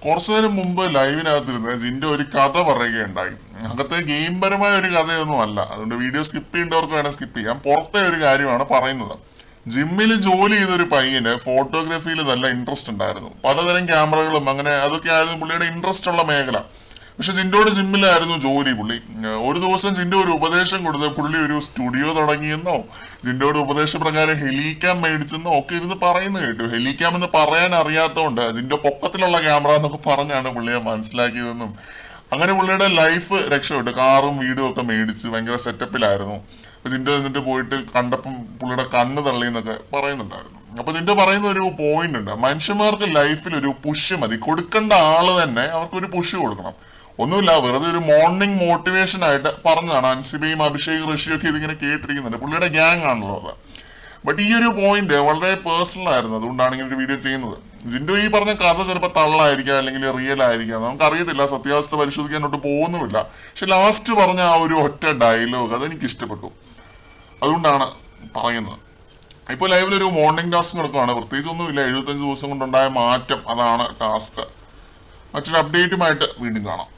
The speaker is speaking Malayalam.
കുറച്ചു നേരം മുമ്പ് ലൈവിനകത്തിരുന്ന് ജിൻഡോ ഒരു കഥ പറയുകയുണ്ടായി. അകത്തെ ഗെയിം പരമായ ഒരു കഥയൊന്നും അല്ല, അതുകൊണ്ട് വീഡിയോ സ്കിപ്പ് ചെയ്യേണ്ടവർക്ക് വേണം സ്കിപ്പ് ചെയ്യാം. പുറത്തെ ഒരു കാര്യമാണ് പറയുന്നത്. ജിമ്മിൽ ജോലി ചെയ്തൊരു പയ്യന് ഫോട്ടോഗ്രാഫിയിൽ നല്ല ഇൻട്രസ്റ്റ് ഉണ്ടായിരുന്നു. പലതരം ക്യാമറകളും അങ്ങനെ അതൊക്കെ ആയിരുന്നു പുള്ളിയുടെ ഇൻട്രസ്റ്റ് ഉള്ള മേഖല. പക്ഷെ ജിൻഡോയുടെ ജിമ്മിലായിരുന്നു ജോലി. പുള്ളി ഒരു ദിവസം ജിൻഡോ ഒരു ഉപദേശം കൊടുത്ത് പുള്ളി ഒരു സ്റ്റുഡിയോ തുടങ്ങിയെന്നോ ജിൻഡോയുടെ ഉപദേശപ്രകാരം ഹെലിക്യാം മേടിച്ചെന്നോ ഒക്കെ ഇരുന്ന് പറയുന്നത് കേട്ടു. ഹെലിക്യാം എന്ന് പറയാൻ അറിയാത്തതുകൊണ്ട് ജിൻഡോ പൊക്കത്തിലുള്ള ക്യാമറ എന്നൊക്കെ പറഞ്ഞാണ് പുള്ളിയെ മനസ്സിലാക്കിയതെന്നും അങ്ങനെ പുള്ളിയുടെ ലൈഫ് രക്ഷപ്പെട്ടു. കാറും വീടും ഒക്കെ മേടിച്ച് ഭയങ്കര സെറ്റപ്പിലായിരുന്നു. അപ്പൊ ജിൻഡോ എന്നിട്ട് പോയിട്ട് കണ്ടപ്പം പുള്ളിയുടെ കണ്ണ് തള്ളി എന്നൊക്കെ പറയുന്നുണ്ടായിരുന്നു. അപ്പൊ ജിൻഡോ പറയുന്ന ഒരു പോയിന്റ് ഉണ്ട്, മനുഷ്യന്മാർക്ക് ലൈഫിൽ ഒരു പുഷ് മതി. കൊടുക്കേണ്ട ആള് തന്നെ അവർക്കൊരു പുഷ് കൊടുക്കണം. ഒന്നുമില്ല, വെറുതെ ഒരു മോർണിംഗ് മോട്ടിവേഷൻ ആയിട്ട് പറഞ്ഞതാണ്. അൻസിബയും അഭിഷേക് ഋഷിയും ഒക്കെ ഇതിങ്ങനെ കേട്ടിരിക്കുന്നുണ്ട്, പുള്ളിയുടെ ഗ്യാങ് ആണല്ലോ അത്. ബട്ട് ഈ ഒരു പോയിന്റ് വളരെ പേഴ്സണൽ ആയിരുന്നു, അതുകൊണ്ടാണ് ഇങ്ങനെ ഒരു വീഡിയോ ചെയ്യുന്നത്. ജിൻഡോ ഈ പറഞ്ഞ കഥ ചിലപ്പോൾ തള്ളായിരിക്കാം അല്ലെങ്കിൽ റിയൽ ആയിരിക്കാം, നമുക്കറിയത്തില്ല. സത്യാവസ്ഥ പരിശോധിക്കാനോട്ട് പോകുന്നുമില്ല. പക്ഷെ ലാസ്റ്റ് പറഞ്ഞ ആ ഒരു ഒറ്റ ഡയലോഗ് അതെനിക്ക് ഇഷ്ടപ്പെട്ടു, അതുകൊണ്ടാണ് പറയുന്നത്. ഇപ്പോൾ ലൈവിലൊരു മോർണിംഗ് ടാസ്ക് നടക്കുകയാണ്. പ്രത്യേകിച്ച് ഒന്നുമില്ല, 75 ദിവസം കൊണ്ടുണ്ടായ മാറ്റം, അതാണ് ടാസ്ക്. മറ്റൊരു അപ്ഡേറ്റുമായിട്ട് വീണ്ടും കാണാം.